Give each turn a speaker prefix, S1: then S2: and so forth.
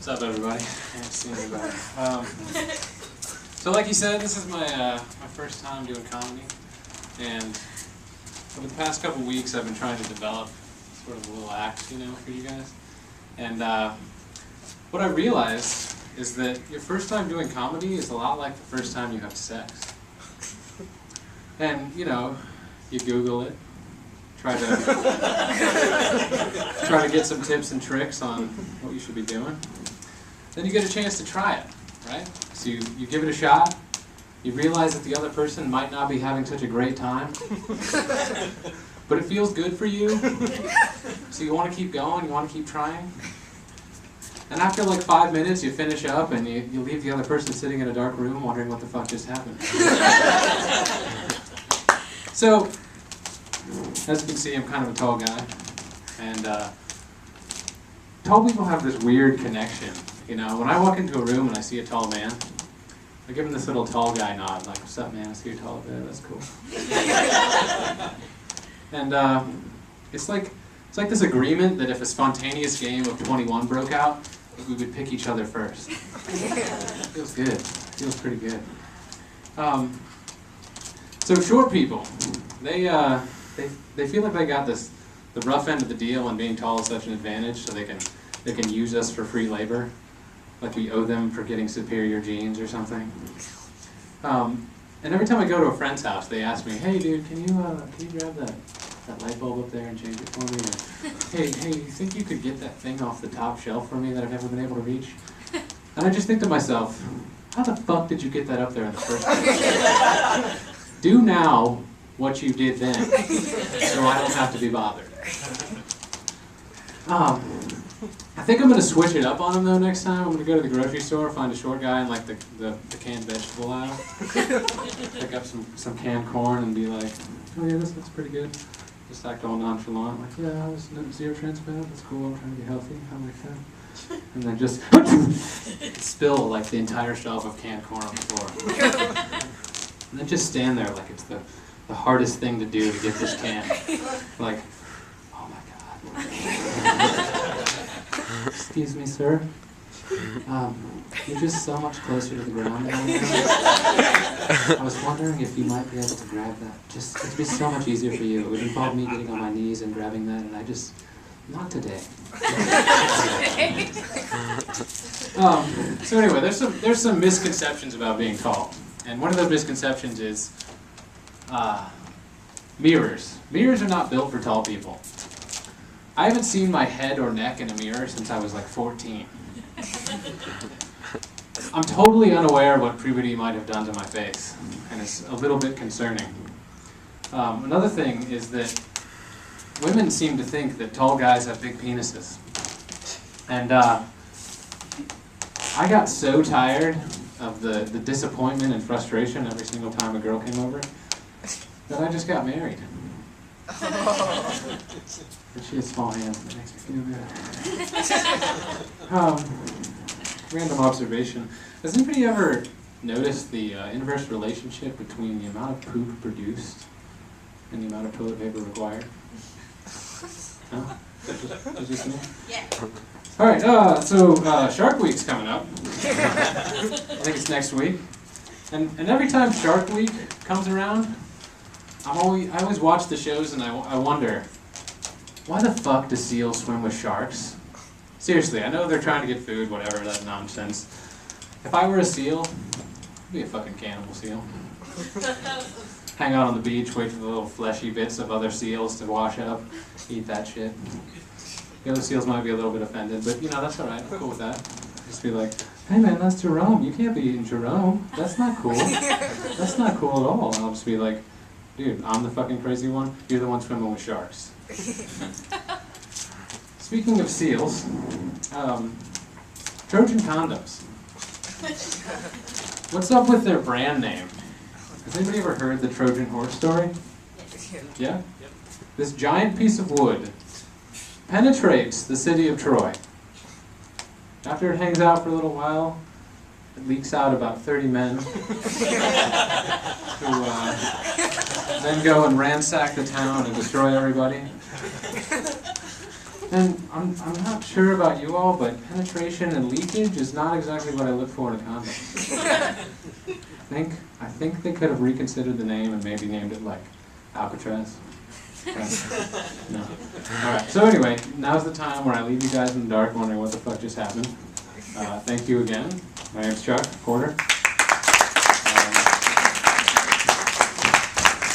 S1: What's up, everybody? Can't see anybody. So, like you said, this is my my first time doing comedy, and over the past couple weeks, I've been trying to develop sort of a little act, you know, for you guys. And what I realized is that your first time doing comedy is a lot like the first time you have sex. And you know, you Google it. Try to get some tips and tricks on what you should be doing. Then you get a chance to try it, right? So you give it a shot. You realize that the other person might not be having such a great time, but it feels good for you. So you want to keep going. You want to keep trying. And after like 5 minutes, you finish up and you leave the other person sitting in a dark room wondering what the fuck just happened. So, as you can see, I'm kind of a tall guy, and tall people have this weird connection. You know, when I walk into a room and I see a tall man, I give him this little tall guy nod, like, "What's up, man? I see you're tall there. That's cool." And it's like this agreement that if a spontaneous game of 21 broke out, we would pick each other first. Feels good. Feels pretty good. So short people, they feel like they got the rough end of the deal, and being tall is such an advantage, so they can use us for free labor, like we owe them for getting superior genes or something. And every time I go to a friend's house, they ask me, "Hey, dude, can you grab that light bulb up there and change it for me?" Or, hey, you think you could get that thing off the top shelf for me that I've never been able to reach?" And I just think to myself, how the fuck did you get that up there in the first place? Do now what you did then, so I don't have to be bothered. I think I'm going to switch it up on him though next time. I'm going to go to the grocery store, find a short guy in like the canned vegetable aisle, pick up some canned corn and be like, "Oh yeah, this looks pretty good." Just act all nonchalant, like, "Yeah, I was zero trans fat, that's cool, I'm trying to be healthy, I like that." And then just spill like the entire shelf of canned corn on the floor. And then just stand there like it's the hardest thing to do to get this can. Like, "Oh my God." "Excuse me, sir. You're just so much closer to the ground than I am. I was wondering if you might be able to grab that. It'd be so much easier for you. It would involve me getting on my knees and grabbing that, and not today." So anyway, there's some misconceptions about being tall. And one of those misconceptions is mirrors. Mirrors are not built for tall people. I haven't seen my head or neck in a mirror since I was like 14. I'm totally unaware of what puberty might have done to my face, and it's a little bit concerning. Another thing is that women seem to think that tall guys have big penises. And I got so tired of the disappointment and frustration every single time a girl came over that I just got married. But she has small hands, and it makes me feel good. Random observation. Has anybody ever noticed the inverse relationship between the amount of poop produced and the amount of toilet paper required? No? Is this me? Yeah. Alright, so Shark Week's coming up. I think it's next week. And every time Shark Week comes around, I always watch the shows and I wonder, why the fuck do seals swim with sharks? Seriously, I know they're trying to get food, whatever, that nonsense. If I were a seal, I'd be a fucking cannibal seal. Hang out on the beach, wait for the little fleshy bits of other seals to wash up, eat that shit. The other seals might be a little bit offended, but you know, that's alright, I'm cool with that. Just be like, "Hey man, that's Jerome, you can't be eating Jerome, that's not cool. That's not cool at all." And I'll just be like, "Dude, I'm the fucking crazy one, you're the one swimming with sharks." Speaking of seals, Trojan condoms. What's up with their brand name? Has anybody ever heard the Trojan horse story? Yeah? Yep. This giant piece of wood penetrates the city of Troy. After it hangs out for a little while, it leaks out about 30 men who then go and ransack the town and destroy everybody. And I'm not sure about you all, but penetration and leakage is not exactly what I look for in a condom. I think they could have reconsidered the name and maybe named it like Alcatraz. No. Alright, so anyway, now's the time where I leave you guys in the dark wondering what the fuck just happened. Thank you again. My name's Chuck Porter.